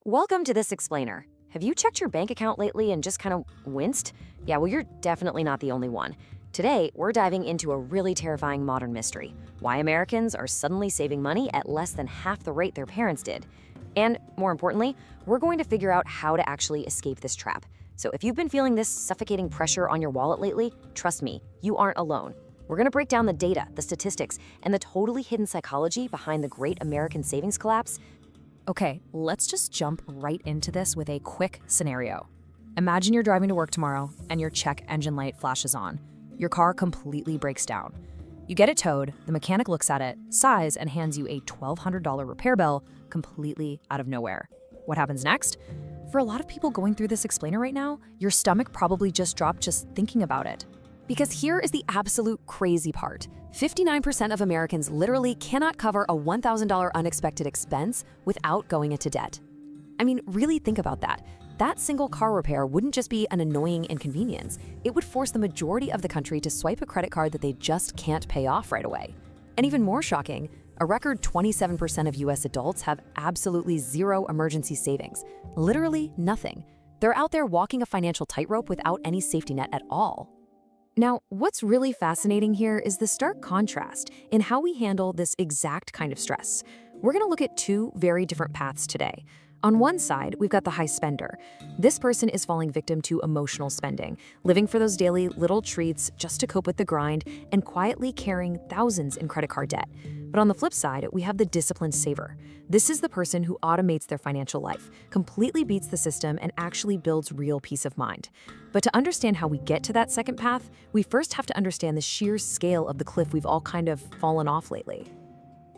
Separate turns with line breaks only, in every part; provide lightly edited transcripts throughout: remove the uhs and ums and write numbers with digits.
Welcome to this explainer. Have you checked your bank account lately and just kind of winced? Yeah, well, you're definitely not the only one. Today, we're diving into a really terrifying modern mystery: why Americans are suddenly saving money at less than half the rate their parents did. And more importantly, we're going to figure out how to actually escape this trap. So if you've been feeling this suffocating pressure on your wallet lately, trust me, you aren't alone. We're going to break down the data, the statistics, and the totally hidden psychology behind the great American savings collapse.
Okay, let's just jump right into this with a quick scenario. Imagine you're driving to work tomorrow and your check engine light flashes on. Your car completely breaks down. You get it towed, the mechanic looks at it, sighs, and hands you a $1,200 repair bill completely out of nowhere. What happens next? For a lot of people going through this explainer right now, your stomach probably just dropped just thinking about it. Because here is the absolute crazy part. 59% of Americans literally cannot cover a $1,000 unexpected expense without going into debt. I mean, really think about that. That single car repair wouldn't just be an annoying inconvenience. It would force the majority of the country to swipe a credit card that they just can't pay off right away. And even more shocking, a record 27% of US adults have absolutely zero emergency savings. Literally nothing. They're out there walking a financial tightrope without any safety net at all. Now, what's really fascinating here is the stark contrast in how we handle this exact kind of stress. We're going to look at two very different paths today. On one side, we've got the high spender. This person is falling victim to emotional spending, living for those daily little treats just to cope with the grind, and quietly carrying thousands in credit card debt. But on the flip side, we have the disciplined saver. This is the person who automates their financial life, completely beats the system, and actually builds real peace of mind. But to understand how we get to that second path, we first have to understand the sheer scale of the cliff we've all kind of fallen off lately.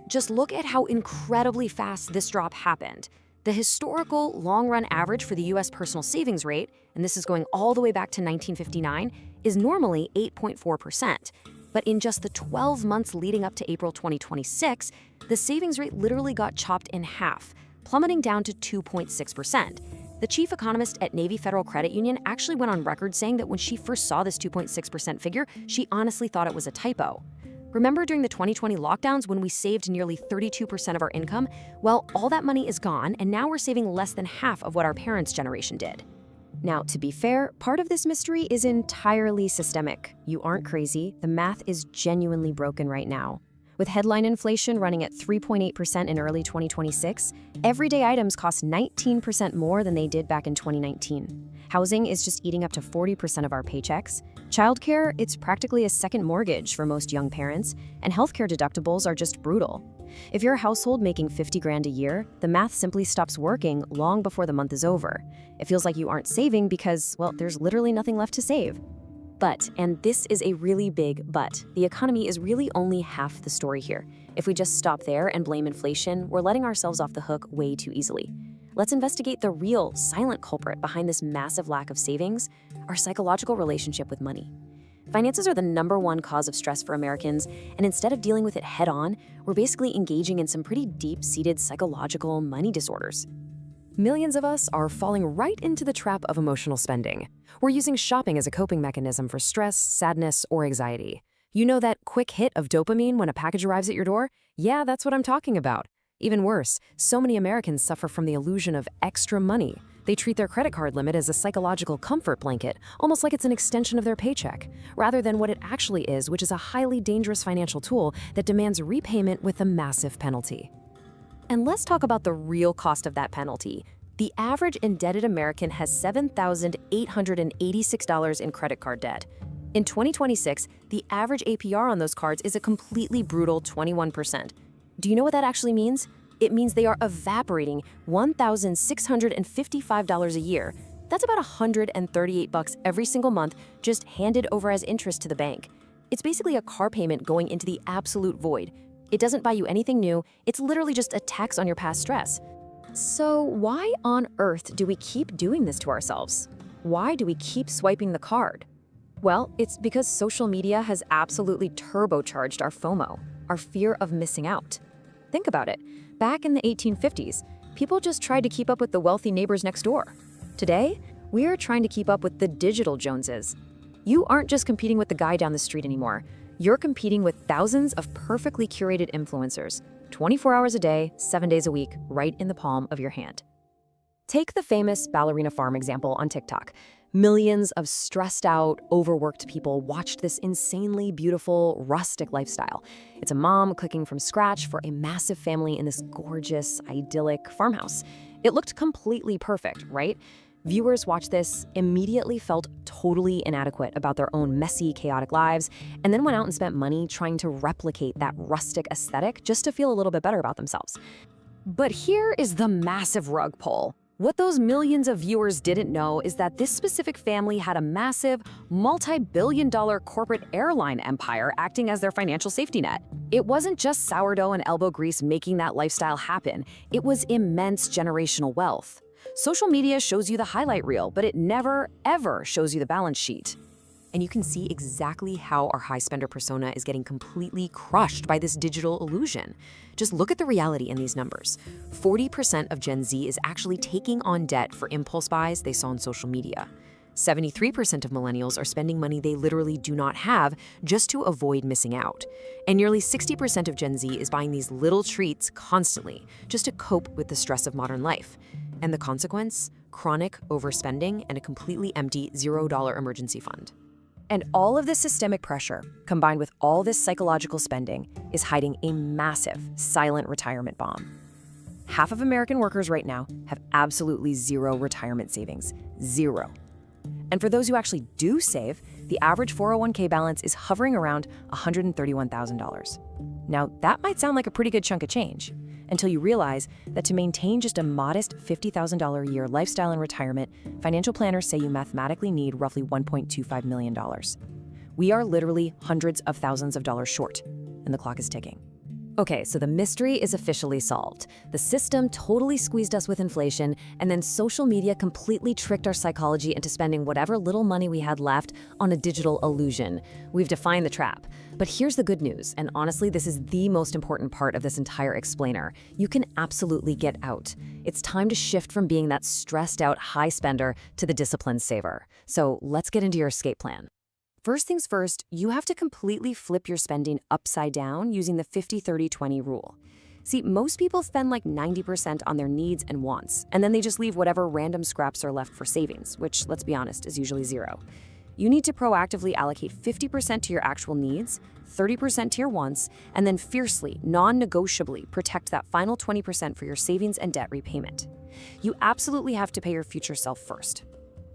Just look at how incredibly fast this drop happened. The historical long-run average for the US personal savings rate, and this is going all the way back to 1959, is normally 8.4%. But in just the 12 months leading up to April 2026, the savings rate literally got chopped in half, plummeting down to 2.6%. The chief economist at Navy Federal Credit Union actually went on record saying that when she first saw this 2.6% figure, she honestly thought it was a typo. Remember during the 2020 lockdowns when we saved nearly 32% of our income? Well, all that money is gone, and now we're saving less than half of what our parents' generation did. Now, to be fair, part of this mystery is entirely systemic. You aren't crazy. The math is genuinely broken right now. With headline inflation running at 3.8% in early 2026, everyday items cost 19% more than they did back in 2019. Housing is just eating up to 40% of our paychecks. Childcare, it's practically a second mortgage for most young parents, and healthcare deductibles are just brutal. If you're a household making 50 grand a year, the math simply stops working long before the month is over. It feels like you aren't saving because, well, there's literally nothing left to save. But, and this is a really big but, the economy is really only half the story here. If we just stop there and blame inflation, we're letting ourselves off the hook way too easily. Let's investigate the real, silent culprit behind this massive lack of savings: our psychological relationship with money. Finances are the #1 cause of stress for Americans, and instead of dealing with it head-on, we're basically engaging in some pretty deep-seated psychological money disorders. Millions of us are falling right into the trap of emotional spending. We're using shopping as a coping mechanism for stress, sadness, or anxiety. You know that quick hit of dopamine when a package arrives at your door? Yeah, that's what I'm talking about. Even worse, so many Americans suffer from the illusion of extra money. They treat their credit card limit as a psychological comfort blanket, almost like it's an extension of their paycheck, rather than what it actually is, which is a highly dangerous financial tool that demands repayment with a massive penalty. And let's talk about the real cost of that penalty. The average indebted American has $7,886 in credit card debt. In 2026, the average APR on those cards is a completely brutal 21%. Do you know what that actually means? It means they are evaporating $1,655 a year. That's about $138 every single month, just handed over as interest to the bank. It's basically a car payment going into the absolute void. It doesn't buy you anything new. It's literally just a tax on your past stress. So why on earth do we keep doing this to ourselves? Why do we keep swiping the card? Well, it's because social media has absolutely turbocharged our FOMO, our fear of missing out. Think about it. Back in the 1850s, people just tried to keep up with the wealthy neighbors next door. Today, we are trying to keep up with the digital Joneses. You aren't just competing with the guy down the street anymore. You're competing with thousands of perfectly curated influencers, 24 hours a day, 7 days a week, right in the palm of your hand.
Take the famous ballerina farm example on TikTok. Millions of stressed out, overworked people watched this insanely beautiful, rustic lifestyle. It's a mom cooking from scratch for a massive family in this gorgeous, idyllic farmhouse. It looked completely perfect, right? Viewers watched this, immediately felt totally inadequate about their own messy, chaotic lives, and then went out and spent money trying to replicate that rustic aesthetic just to feel a little bit better about themselves. But here is the massive rug pull. What those millions of viewers didn't know is that this specific family had a massive, multi-billion-dollar corporate airline empire acting as their financial safety net. It wasn't just sourdough and elbow grease making that lifestyle happen. It was immense generational wealth. Social media shows you the highlight reel, but it never, ever shows you the balance sheet. And you can see exactly how our high spender persona is getting completely crushed by this digital illusion. Just look at the reality in these numbers. 40% of Gen Z is actually taking on debt for impulse buys they saw on social media. 73% of millennials are spending money they literally do not have just to avoid missing out. And nearly 60% of Gen Z is buying these little treats constantly just to cope with the stress of modern life. And the consequence? Chronic overspending and a completely empty $0 emergency fund. And all of this systemic pressure, combined with all this psychological spending, is hiding a massive, silent retirement bomb. Half of American workers right now have absolutely zero retirement savings. Zero. And for those who actually do save, the average 401k balance is hovering around $131,000. Now, that might sound like a pretty good chunk of change, until you realize that to maintain just a modest $50,000 a year lifestyle in retirement, financial planners say you mathematically need roughly $1.25 million. We are literally hundreds of thousands of dollars short, and the clock is ticking. Okay, so the mystery is officially solved. The system totally squeezed us with inflation, and then social media completely tricked our psychology into spending whatever little money we had left on a digital illusion. We've defined the trap. But here's the good news, and honestly, this is the most important part of this entire explainer. You can absolutely get out. It's time to shift from being that stressed out high spender to the disciplined saver. So let's get into your escape plan. First things first, you have to completely flip your spending upside down using the 50-30-20 rule. See, most people spend like 90% on their needs and wants, and then they just leave whatever random scraps are left for savings, which, let's be honest, is usually zero. You need to proactively allocate 50% to your actual needs, 30% to your wants, and then fiercely, non-negotiably protect that final 20% for your savings and debt repayment. You absolutely have to pay your future self first.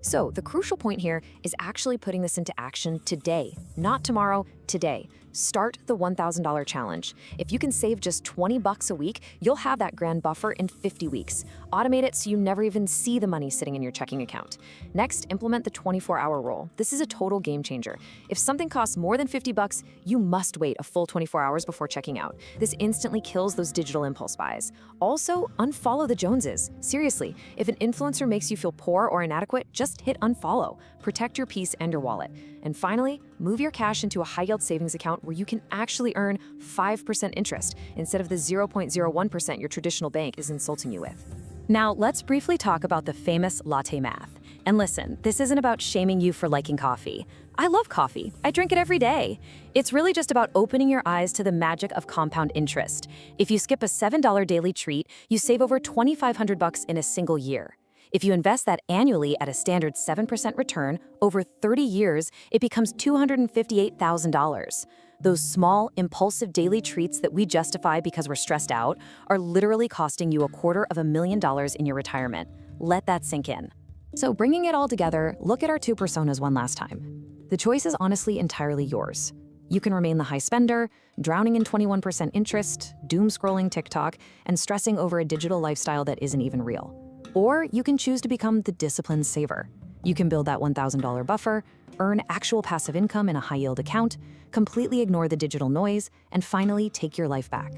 So the crucial point here is actually putting this into action today, not tomorrow, today. Start the $1,000 challenge. If you can save just $20 a week, you'll have that grand buffer in 50 weeks. Automate it so you never even see the money sitting in your checking account. Next, implement the 24-hour rule. This is a total game changer. If something costs more than $50, you must wait a full 24 hours before checking out. This instantly kills those digital impulse buys. Also, unfollow the Joneses. Seriously, if an influencer makes you feel poor or inadequate, just hit unfollow. Protect your peace and your wallet. And finally, move your cash into a high-yield savings account where you can actually earn 5% interest instead of the 0.01% your traditional bank is insulting you with. Now, let's briefly talk about the famous latte math. And listen, this isn't about shaming you for liking coffee. I love coffee. I drink it every day. It's really just about opening your eyes to the magic of compound interest. If you skip a $7 daily treat, you save over $2,500 in a single year. If you invest that annually at a standard 7% return, over 30 years, it becomes $258,000. Those small, impulsive daily treats that we justify because we're stressed out are literally costing you $250,000 in your retirement. Let that sink in. So bringing it all together, look at our two personas one last time. The choice is honestly entirely yours. You can remain the high spender, drowning in 21% interest, doom scrolling TikTok, and stressing over a digital lifestyle that isn't even real. Or you can choose to become the disciplined saver. You can build that $1,000 buffer, earn actual passive income in a high-yield account, completely ignore the digital noise, and finally take your life back.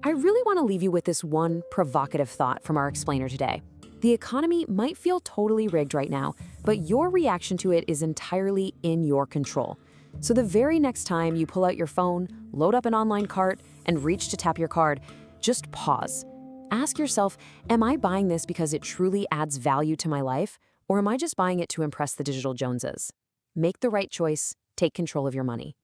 I really want to leave you with this one provocative thought from our explainer today. The economy might feel totally rigged right now, but your reaction to it is entirely in your control. So the very next time you pull out your phone, load up an online cart, and reach to tap your card, just pause. Ask yourself, am I buying this because it truly adds value to my life, or am I just buying it to impress the digital Joneses? Make the right choice, take control of your money.